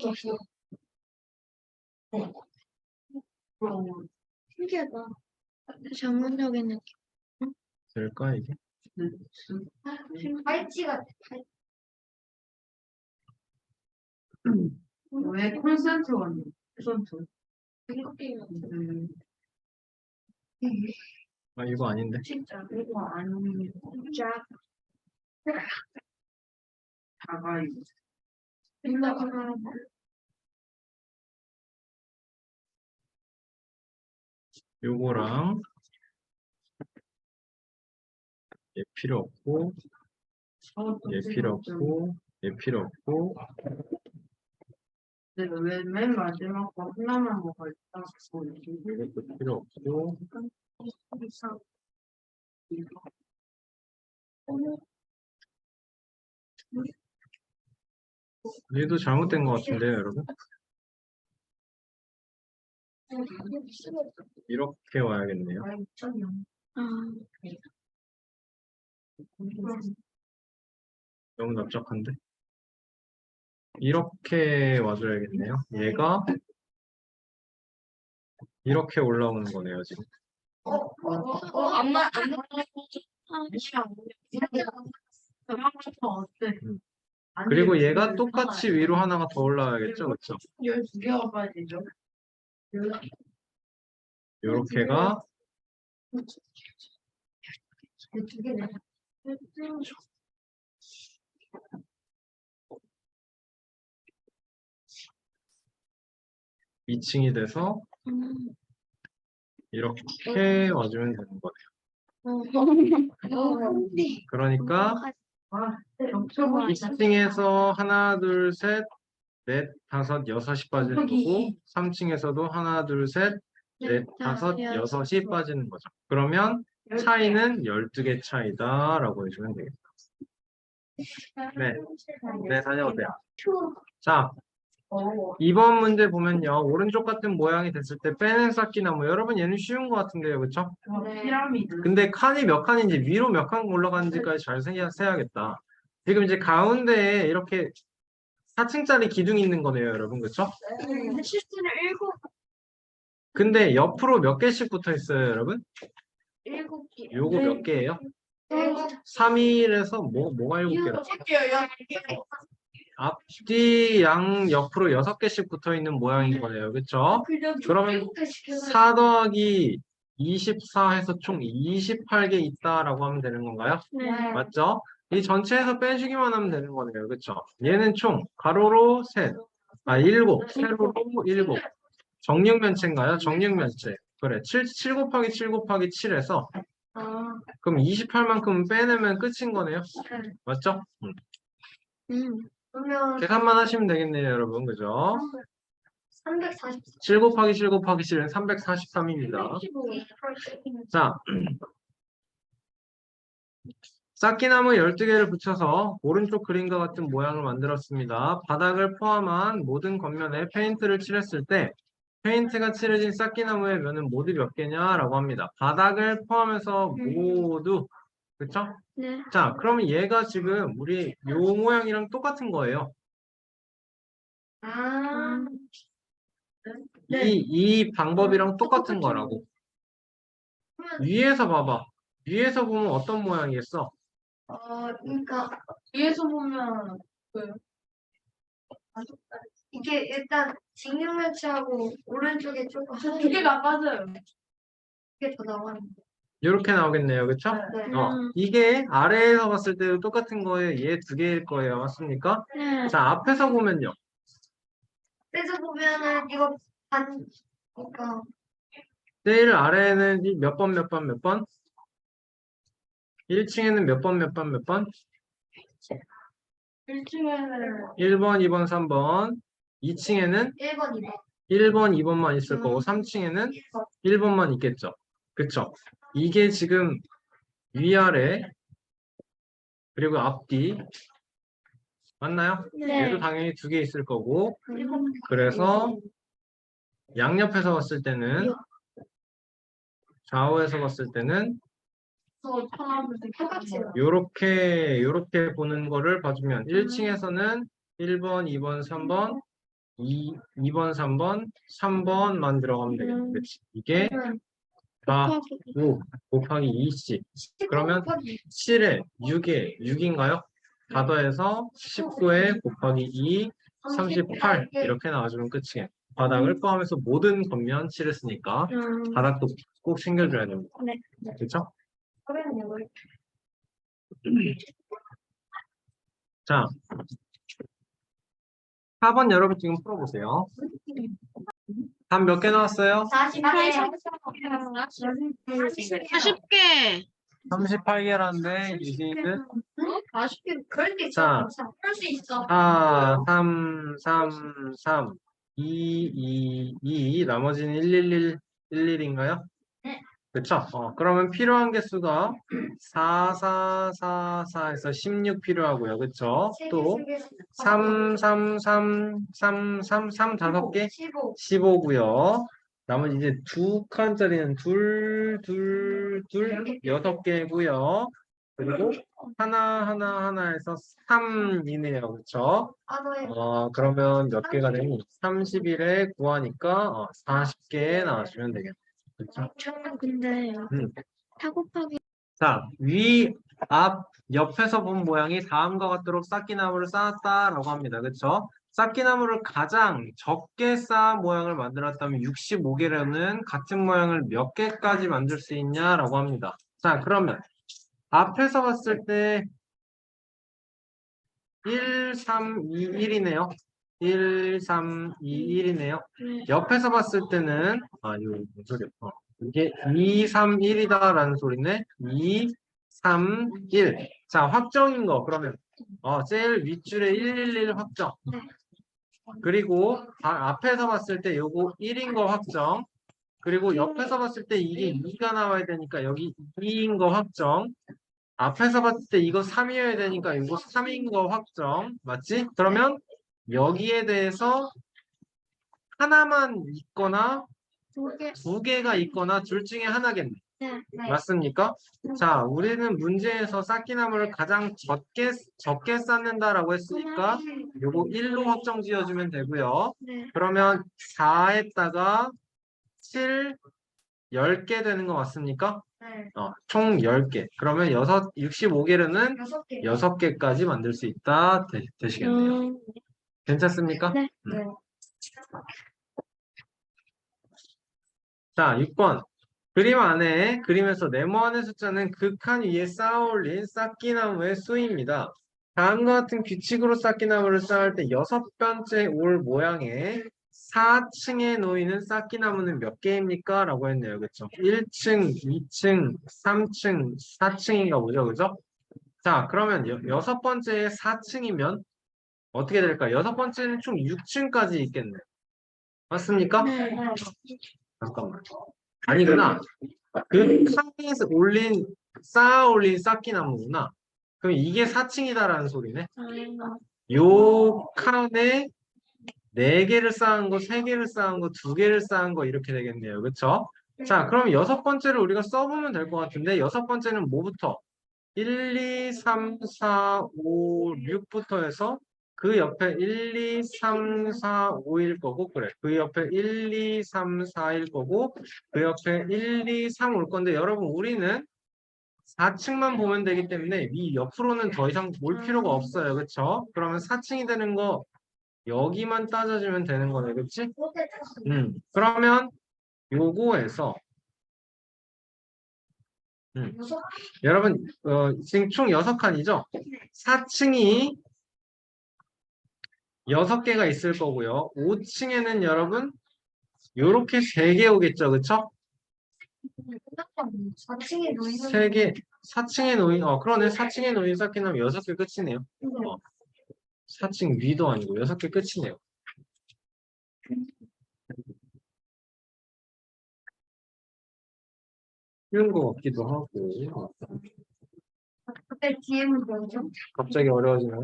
신기하다. 전문적인 느낌. 될까 이게? 팔찌 같아. 왜 콘센트 왔니? 콘센트. 이거 아닌데? 진짜 이거 아니. 진짜. 다가 이거. 요거랑 얘 필요 없고 얘 필요 없고 얘 필요 없고 내가 왜맨 마지막 거 하나만 먹어 있다. 이것도 필요 없고 얘도 잘못된 것 같은데요, 여러분? 이렇게 와야겠네요. 너무 납작한데? 이렇게 와줘야겠네요. 얘가 이렇게 올라오는 거네요, 지금. 엄마 안 어때? 그리고 얘가 똑같이 위로 하나가 더 올라가야겠죠, 그렇죠? 12개가 빠지죠. 요렇게가 12개네. 2층이 돼서 이렇게 와주면 되는 거네요. 그러니까 아, 2층에서 하나, 둘, 셋, 넷, 다섯, 여섯이 빠지는 거고 3층에서도 하나, 둘, 셋, 넷, 다섯, 여섯이 빠지는 거죠. 그러면 차이는 12개 차이다라고 해주면 되겠다. 네, 다녀오세요. 자, 2번 문제 보면요. 오른쪽 같은 모양이 됐을 때 빼는 쌓기나무. 여러분 얘는 쉬운 것 같은데요. 그쵸? 피라미드. 근데 칸이 몇 칸인지 위로 몇 칸 올라가는지까지 잘 세야겠다. 지금 이제 가운데에 이렇게 4층짜리 기둥이 있는 거네요. 여러분. 그쵸? 실수를 7. 근데 옆으로 몇 개씩 붙어 있어요, 여러분? 7개. 요거 몇 개예요? 7개. 3일에서 뭐가 7개라? 요 앞뒤 양 옆으로 6개씩 붙어 있는 모양인 거네요. 그쵸? 그러면 4 더하기 24 해서 총 28개 있다라고 하면 되는 건가요? 네. 맞죠? 이 전체에서 빼주기만 하면 되는 거네요. 그쵸? 얘는 총 가로로 셋, 7, 세로로 7. 정육면체인가요? 정육면체. 그래. 7 곱하기 7 곱하기 7에서 아, 그럼 28만큼 빼내면 끝인 거네요. 맞죠? 그러면 계산만 하시면 되겠네요, 여러분. 그죠? 340. 7 곱하기 7 곱하기 7은 343입니다. 자, 쌓기나무 12개를 붙여서 오른쪽 그림과 같은 모양을 만들었습니다. 바닥을 포함한 모든 겉면에 페인트를 칠했을 때 페인트가 칠해진 쌓기나무의 면은 모두 몇 개냐라고 합니다. 바닥을 포함해서 모두, 그쵸? 네. 자, 그러면 얘가 지금 우리 요 모양이랑 똑같은 거예요. 아, 네. 이 방법이랑 똑같은 거라고. 위에서 봐봐. 위에서 보면 어떤 모양이겠어? 그러니까 위에서 보면 이게 일단 직육면체하고 오른쪽에 조금 두 개가 빠져요. 이게 더 나왔는데. 이렇게 나오겠네요. 그쵸? 네. 이게 아래에서 봤을 때도 똑같은 거예요. 얘 2개일 거예요. 맞습니까? 네. 자, 앞에서 보면요. 그래서 보면은 이거 반, 그러니까 제일 아래에는 몇 번, 몇 번, 몇 번? 1층에는 몇 번, 몇 번, 몇 번? 1층에는 1번, 2번, 3번. 2층에는 1번, 2번. 1번, 2번만 있을 거고 3층에는 1번만 있겠죠. 그쵸? 이게 지금 위아래 그리고 앞뒤 맞나요? 네. 얘도 당연히 2개 있을 거고 그래서 양옆에서 봤을 때는 좌우에서 봤을 때는 똑같아요. 요렇게 보는 거를 봐주면 1층에서는 1번, 2번, 3번 2번, 3번, 3번만 들어가면 되겠네. 그치? 이게 다 5 곱하기 2씩. 그러면 7에 6에 6인가요? 다 더해서 19에 곱하기 2, 38 이렇게 나와주면 끝이에요. 바닥을 포함해서 모든 겉면 칠했으니까 바닥도 꼭 챙겨줘야 됩니다. 네. 그렇죠? 자, 4번 여러분 지금 풀어보세요. 답 몇 개 나왔어요? 40개. 40개. 38개라는데 유진이는 40개. 그럴 수 자. 있어. 그럴 수 있어. 4, 3, 3, 3, 2, 2, 2, 나머지는 111인가요? 네. 그쵸? 그러면 필요한 개수가 4, 4, 4, 4에서 16 필요하고요. 그쵸? 또 3, 3, 3, 3, 3, 3, 5개? 15. 15고요. 나머지 이제 2칸짜리는 둘, 6개고요. 그리고 하나에서 3이네요. 그쵸? 아, 너의 그러면 몇 개가 되니? 31에 구하니까 40개 나와주면 되겠네. 그쵸? 저는 근데 음. 4 곱하기 자, 위, 앞, 옆에서 본 모양이 다음과 같도록 쌓기나무를 쌓았다라고 합니다. 그쵸? 쌓기나무를 가장 적게 쌓은 모양을 만들었다면 65개라는 같은 모양을 몇 개까지 만들 수 있냐라고 합니다. 자, 그러면 앞에서 봤을 때 1, 3, 2, 1이네요. 1, 3, 2, 1이네요. 옆에서 봤을 때는 이거 무슨 소리야? 이게 2, 3, 1이다라는 소리네. 2, 3, 1. 자, 확정인 거 그러면 제일 윗줄에 111 확정. 그리고 앞에서 봤을 때 요거 1인 거 확정. 그리고 옆에서 봤을 때 이게 2가 나와야 되니까 여기 2인 거 확정. 앞에서 봤을 때 이거 3이어야 되니까 이거 3인 거 확정. 맞지? 그러면 여기에 대해서 하나만 있거나 2개. 2개가 있거나 둘 중에 하나겠네. 네. 맞습니까? 자, 우리는 문제에서 쌓기나무를 가장 적게 쌓는다라고 했으니까 요거 1로 확정 지어주면 되고요. 네. 그러면 4에다가 7, 10개 되는 거 맞습니까? 네. 총 10개. 그러면 65개로는 6개. 6개까지 만들 수 있다. 되시겠네요. 괜찮습니까? 네. 네. 자, 6번. 그림 안에, 그림에서 네모안의 숫자는 극한 위에 쌓아올린 쌓기나무의 수입니다. 다음과 같은 규칙으로 쌓기나무를 쌓을 때 6번째 올 모양의 4층에 놓이는 쌓기나무는 몇 개입니까? 라고 했네요. 그쵸? 1층, 2층, 3층, 4층인가 보죠. 그죠? 자, 그러면 6번째에 4층이면 어떻게 될까요? 6번째는 총 6층까지 있겠네요. 맞습니까? 네. 잠깐만. 아니구나. 그 칸에서 쌓아 올린 쌓기나무구나. 그럼 이게 4층이다라는 소리네. 요 칸에 4개를 쌓은 거, 3개를 쌓은 거, 2개를 쌓은 거 이렇게 되겠네요. 그쵸? 자, 그럼 6번째를 우리가 써보면 될 것 같은데 6번째는 뭐부터? 1, 2, 3, 4, 5, 6부터 해서 그 옆에 1, 2, 3, 4, 5일 거고 그래. 그 옆에 1, 2, 3, 4일 거고 그 옆에 1, 2, 3 올 건데 여러분 우리는 4층만 보면 되기 때문에 위 옆으로는 더 이상 올 필요가 없어요. 그쵸? 그러면 4층이 되는 거 여기만 따져주면 되는 거네. 그치? 그러면 요거에서 여러분 지금 총 6칸이죠? 4층이 6개가 있을 거고요. 5층에는 여러분 요렇게 3개 오겠죠. 그쵸? 4층에 놓이는 3개 4층에 놓인 그러네. 4층에 놓인 쌓기나무 6개 끝이네요. 4층 위도 아니고 6개 끝이네요. 쉬운 거 같기도 하고 그때 뒤에는 뭐죠? 갑자기 어려워지네.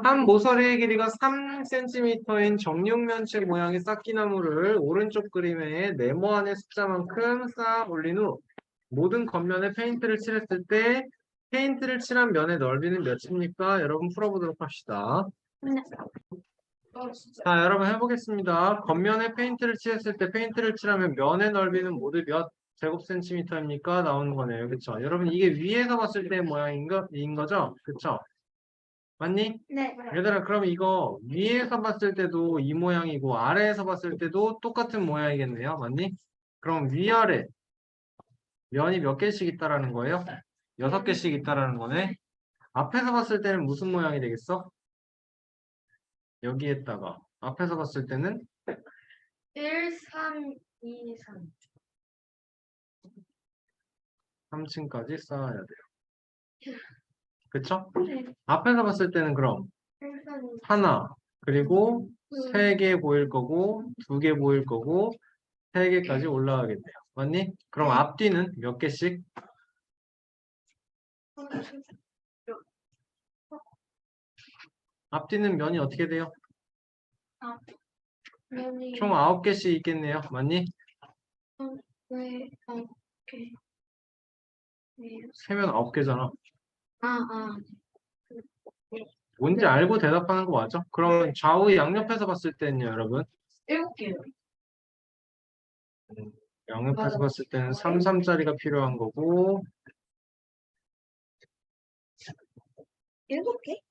한 모서리의 길이가 3cm인 정육면체 모양의 쌓기나무를 오른쪽 그림에 네모안의 숫자만큼 쌓아 올린 후 모든 겉면에 페인트를 칠했을 때 페인트를 칠한 면의 넓이는 몇입니까? 여러분 풀어보도록 합시다. 자, 여러분 해보겠습니다. 겉면에 페인트를 칠했을 때 페인트를 칠하면 면의 넓이는 모두 몇 제곱센티미터입니까? 나오는 거네요. 그쵸? 여러분 이게 위에서 봤을 때 모양인 거죠? 그쵸? 맞니? 네. 얘들아, 그럼 이거 위에서 봤을 때도 이 모양이고 아래에서 봤을 때도 똑같은 모양이겠네요. 맞니? 그럼 위아래 면이 몇 개씩 있다라는 거예요? 6개씩 있다라는 거네. 앞에서 봤을 때는 무슨 모양이 되겠어? 여기에다가 앞에서 봤을 때는 1, 3, 2, 3. 3층까지 쌓아야 돼요. 그쵸? 네. 앞에서 봤을 때는 그럼 1, 3, 2, 하나, 그리고 3개 보일 거고 2개 보일 거고 3개까지 올라가겠네요. 맞니? 그럼 앞뒤는 몇 개씩? 앞뒤는 면이 어떻게 돼요? 면이 총 9개씩 있겠네요. 맞니? 왜 이렇게 세면 9개잖아. 아. 뭔지 알고 대답하는 거 맞죠? 그러면 좌우 양옆에서 봤을 때는요, 여러분? 7개요. 양옆에서 봤을 때는 3, 3짜리가 필요한 거고 7개?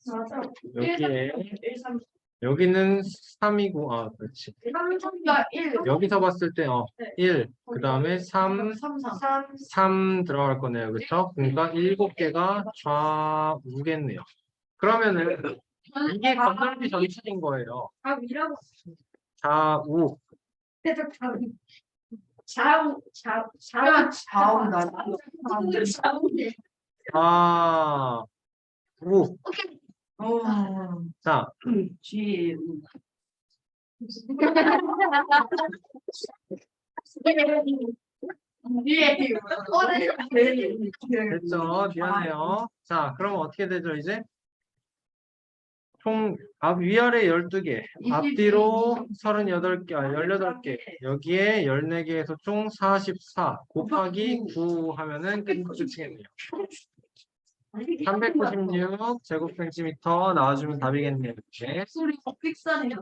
맞아. 여기에 1, 3, 여기는 3이고 그렇지. 3가 1. 여기서 봤을 때 1, 그 다음에 3, 3, 3 들어갈 거네요. 그렇죠? 그러니까 7개가 좌우겠네요. 그러면은 이게 건널비 전체인 거예요. 답이라고. 좌우. 계속 좌우. 좌우 나. 좌우. 자, G. 됐죠? 미안해요. 자, 그럼 어떻게 되죠, 이제? 총 위아래 12개, 앞뒤로 38개, 18개, 여기에 14개에서 총 44 곱하기 9 하면은 끝이겠네요. 396 제곱센티미터 나와주면 답이겠네요. 이렇게. 소리 빅산이요.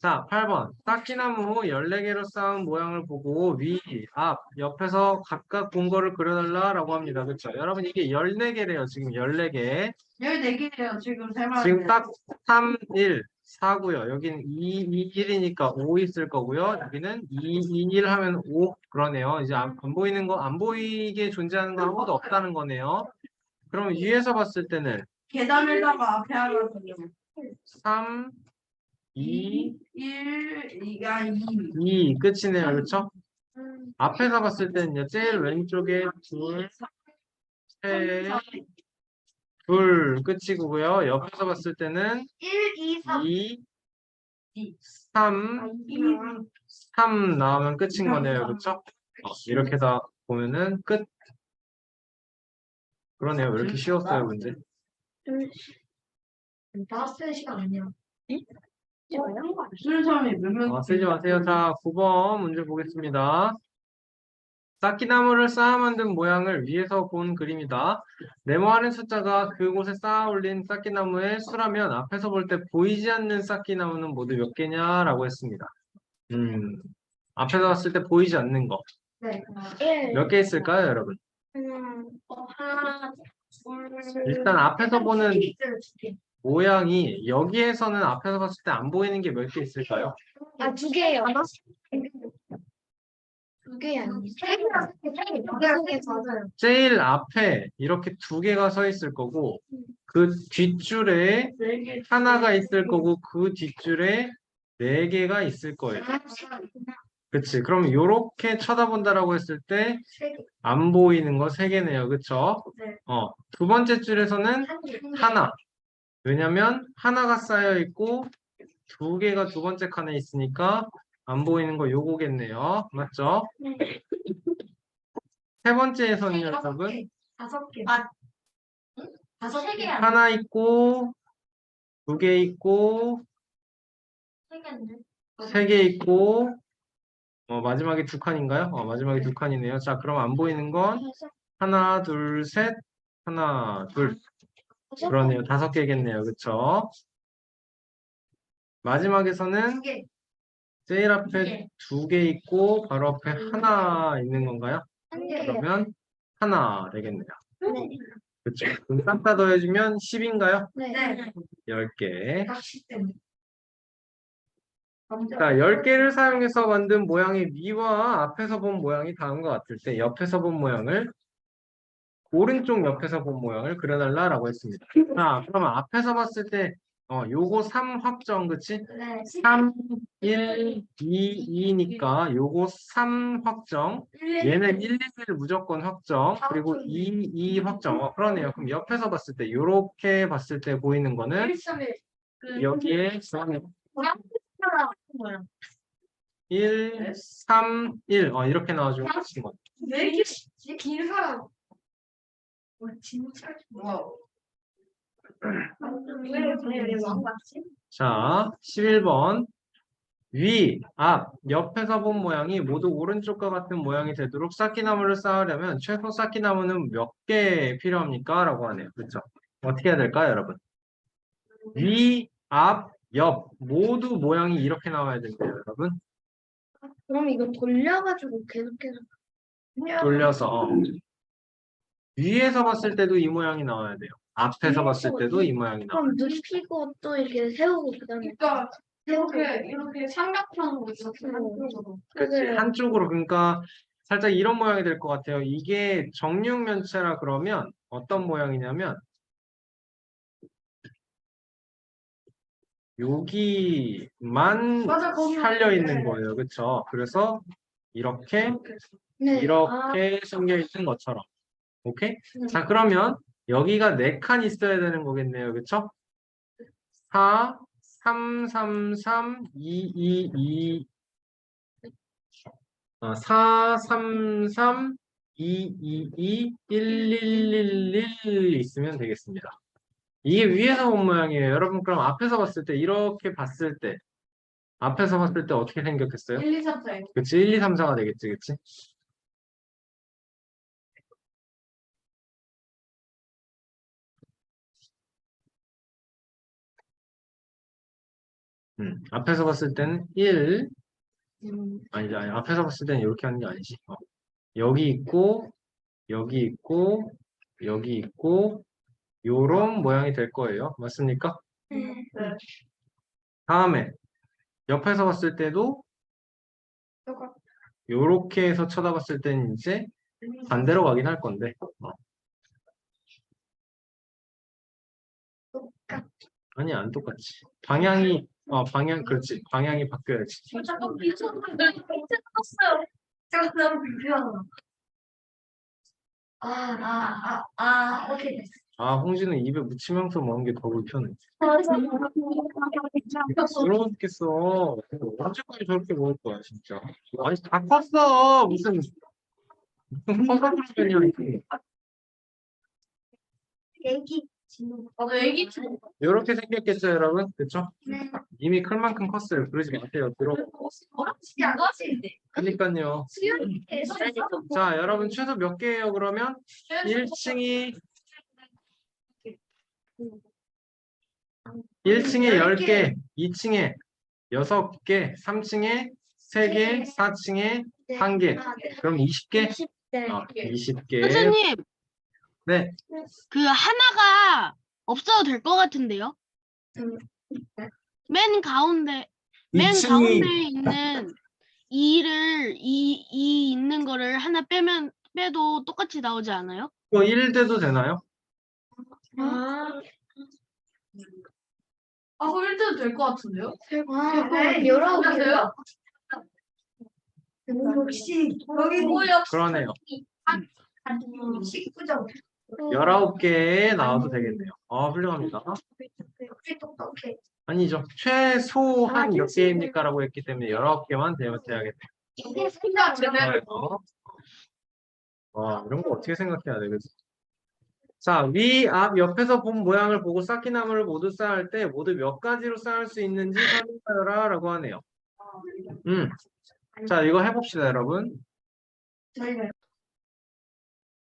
자, 8번. 쌓기나무 14개로 쌓은 모양을 보고 위, 앞, 옆에서 각각 본 거를 그려달라라고 합니다. 그렇죠? 여러분 이게 14개래요. 지금 14개. 14개예요, 지금 제 말은. 지금 딱 3, 1, 4고요. 여기는 2, 2, 1이니까 5 있을 거고요. 여기는 2, 2, 1 하면 5 그러네요. 이제 안 보이는 거, 안 보이게 존재하는 거 아무것도 없다는 거네요. 그럼 위에서 봤을 때는 계단에다가 앞에 하거든요. 3, 2, 1, 2가 2. 2 끝이네요. 그렇죠? 앞에서 봤을 때는요. 제일 왼쪽에 둘, 셋, 둘 끝이고요. 옆에서 봤을 때는 1, 2, 3. 2, 3, 3 나오면 끝인 거네요. 그렇죠? 이렇게 다 보면은 끝. 그러네요. 왜 이렇게 쉬웠어요, 문제? 다 쓸 시간 아니야. 쓰지 마세요. 자, 9번 문제 보겠습니다. 쌓기나무를 쌓아 만든 모양을 위에서 본 그림이다. 네모하는 숫자가 그곳에 쌓아 올린 쌓기나무의 수라면 앞에서 볼 때 보이지 않는 쌓기나무는 모두 몇 개냐라고 했습니다. 앞에서 봤을 때 보이지 않는 거. 네. 몇 개 있을까요, 여러분? 하나, 둘, 일단 앞에서 보는 있어요, 2개. 모양이 여기에서는 앞에서 봤을 때 안 보이는 게 몇 개 있을까요? 아, 2개예요. 2개 아니에요. 2개 맞아요. 제일 앞에 이렇게 2개가 서 있을 거고 그 뒷줄에 4개. 하나가 있을 거고 그 뒷줄에 4개가 있을 거예요. 그치? 그럼 이렇게 쳐다본다라고 했을 때 3개. 안 보이는 거 3개네요. 그쵸? 네. 두 번째 줄에서는 하나. 왜냐면 하나가 쌓여 있고 2개가 두 번째 칸에 있으니까 안 보이는 거 요거겠네요. 맞죠? 세 번째에서는요, 여러분 5개. 아, 5개. 하나 있고 2개 있고 3개인데. 3개 있고 마지막에 2칸인가요? 마지막에 2칸이네요. 자, 그럼 안 보이는 건 하나, 둘, 셋, 하나, 둘. 그러네요. 5개겠네요. 그쵸? 마지막에서는 2개. 제일 앞에 2개 있고 바로 앞에 하나 있는 건가요? 그러면 하나 되겠네요. 그쵸? 그럼 싹 다 더해주면 10인가요? 네. 10개. 낚시 때문에. 자, 10개를 사용해서 만든 모양의 위와 앞에서 본 모양이 다른 것 같을 때 옆에서 본 모양을 오른쪽 옆에서 본 모양을 그려달라라고 했습니다. 자, 그러면 앞에서 봤을 때 요거 3 확정, 그치? 네. 3, 1, 2, 2니까 요거 3 확정. 얘는 1, 1 무조건 확정. 그리고 2, 2 확정. 그러네요. 그럼 옆에서 봤을 때 요렇게 봤을 때 보이는 거는 1, 3, 1. 여기에 1, 3, 1 이렇게 나와주면 끝인 거예요. 왜 이렇게 긴 사람? 와, 진짜. 와우. 왜 왕같지? 자, 11번. 위, 앞, 옆에서 본 모양이 모두 오른쪽과 같은 모양이 되도록 쌓기나무를 쌓으려면 최소 쌓기나무는 몇 개 필요합니까? 라고 하네요. 그렇죠? 어떻게 해야 될까요, 여러분? 위, 앞, 옆 모두 모양이 이렇게 나와야 된대요, 여러분. 그럼 이거 돌려가지고 계속해서. 돌려서 위에서 봤을 때도 이 모양이 나와야 돼요. 앞에서 봤을 때도 이 모양이 나와요. 그럼 눕히고 또 이렇게 세우고 그다음에 그러니까 이렇게 삼각형으로 이렇게 한쪽으로. 그치? 한쪽으로 그러니까 살짝 이런 모양이 될 것 같아요. 이게 정육면체라 그러면 어떤 모양이냐면 여기만 맞아, 거기 살려 있는 네. 거예요. 그렇죠? 그래서 이렇게 네. 이렇게 생겨 있는 것처럼. 오케이? 네. 자, 그러면 여기가 4칸 있어야 되는 거겠네요. 그렇죠? 4, 3, 3, 3, 2, 2, 2 4, 3, 3, 2, 2, 2, 1, 1, 1, 1 있으면 되겠습니다. 이게 위에서 본 모양이에요. 여러분 그럼 앞에서 봤을 때 이렇게 봤을 때 앞에서 봤을 때 어떻게 생겼겠어요? 1, 2, 3, 4. 그치? 1, 2, 3, 4가 되겠지. 그치? 앞에서 봤을 때는 1, 아니지, 아니, 앞에서 봤을 때는 이렇게 하는 게 아니지. 여기 있고, 여기 있고, 여기 있고, 요런 모양이 될 거예요. 맞습니까? 네. 다음에, 옆에서 봤을 때도, 요렇게 해서 쳐다봤을 때는 이제 반대로 가긴 할 건데. 아니, 안 똑같지. 방향이, 그렇지. 방향이 바뀌어야지. 잠깐 떴어요. 제가 너무 불편하다. 오케이 됐어. 홍진은 입에 묻히면서 먹는 게 더 불편해. 부러웠겠어. 언제까지 저렇게 먹을 거야, 진짜. 아니, 다 컸어. 무슨 허설이냐, 이게. 애기 친구. 애기 친구. 이렇게 생겼겠죠, 여러분? 그쵸? 네. 이미 클 만큼 컸어요. 그러지 마세요. 진짜 아가씨인데. 그러니까요. 수영이 자, 여러분 최소 몇 개예요, 그러면? 1층에 10개, 2층에 6개, 3층에 3개, 4층에 1개. 그럼 20개? 20대. 20개. 선생님, 네. 그 하나가 없어도 될 것 같은데요? 맨 가운데 있는 이 있는 거를 하나 빼도 똑같이 나오지 않아요? 이거 1 돼도 되나요? 홀드 될 것 같은데요? 여러 개. 역시 여기 보여. 그러네요. 19점. 19개 나와도 되겠네요. 훌륭합니다. 역시 똑똑해. 아니죠. 최소한 몇 개입니까? 라고 했기 때문에 19개만 되면 돼야겠네요. 이게 생각 제대로. 이런 거 어떻게 생각해야 돼, 그치? 자, 위, 앞, 옆에서 본 모양을 보고 쌓기나무를 모두 쌓을 때 모두 몇 가지로 쌓을 수 있는지 설명하여라 라고 하네요. 자, 이거 해봅시다, 여러분. 저희가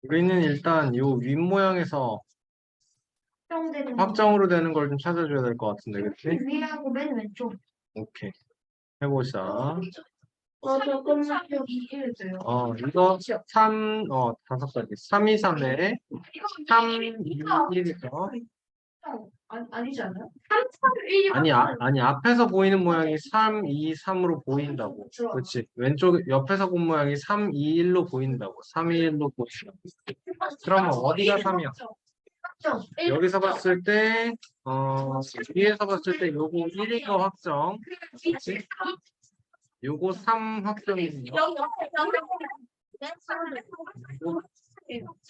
우리는 일단 요 윗모양에서 확정되는 확정으로 되는 걸 좀 찾아줘야 될 것 같은데, 그치? 위하고 맨 왼쪽. 오케이. 해보자. 잠깐만요. 이해를 돼요. 이거 3, 5가지. 3, 2, 3에 3, 2, 1이죠. 아니지 않아요? 3, 3, 1이 아니, 앞에서 보이는 모양이 3, 2, 3으로 보인다고. 그렇지. 왼쪽, 옆에서 본 모양이 3, 2, 1로 보인다고. 3, 2, 1로 보인다고. 그러면 어디가 3이야? 여기서 봤을 때, 위에서 봤을 때 요거 1인 거 확정. 그렇지? 요거 3 확정이네요.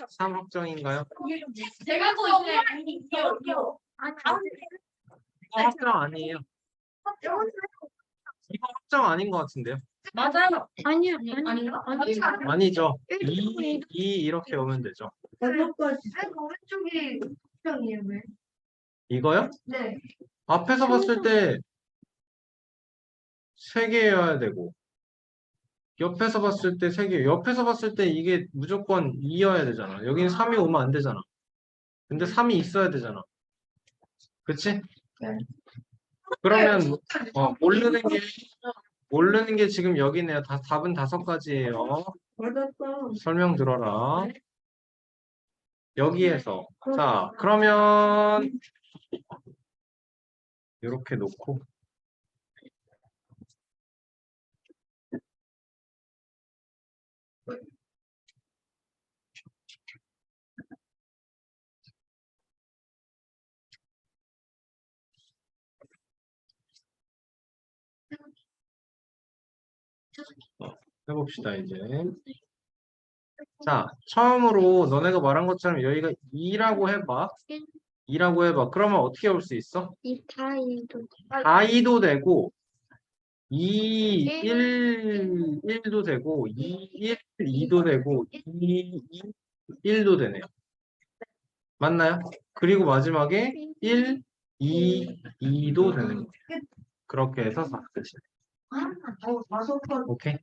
3 확정인가요? 제가 또 이거 이거 확정 아니에요. 이거 확정 아닌 것 같은데요? 맞아요. 아니요. 아닌가? 아니죠. 2 이렇게 오면 되죠. 오른쪽이 확정이에요, 왜? 이거요? 네. 앞에서 봤을 때 3개여야 되고 옆에서 봤을 때 3개. 옆에서 봤을 때 이게 무조건 2여야 되잖아. 여기는 3이 오면 안 되잖아. 근데 3이 있어야 되잖아. 그치? 네. 그러면 모르는 게 지금 여기네요. 답은 5가지예요. 설명 들어라. 여기에서 자, 그러면 이렇게 놓고 해봅시다, 이제. 자, 처음으로 너네가 말한 것처럼 여기가 2라고 해봐. 2라고 해봐. 그러면 어떻게 올 수 있어? 이 다이도. 4, 2도 되고 2, 1, 1도 되고 2, 1, 2도 되고 2, 1도 되네요. 맞나요? 그리고 마지막에 1, 2, 2도 되는 거예요. 그렇게 해서 4 끝이에요. 오케이?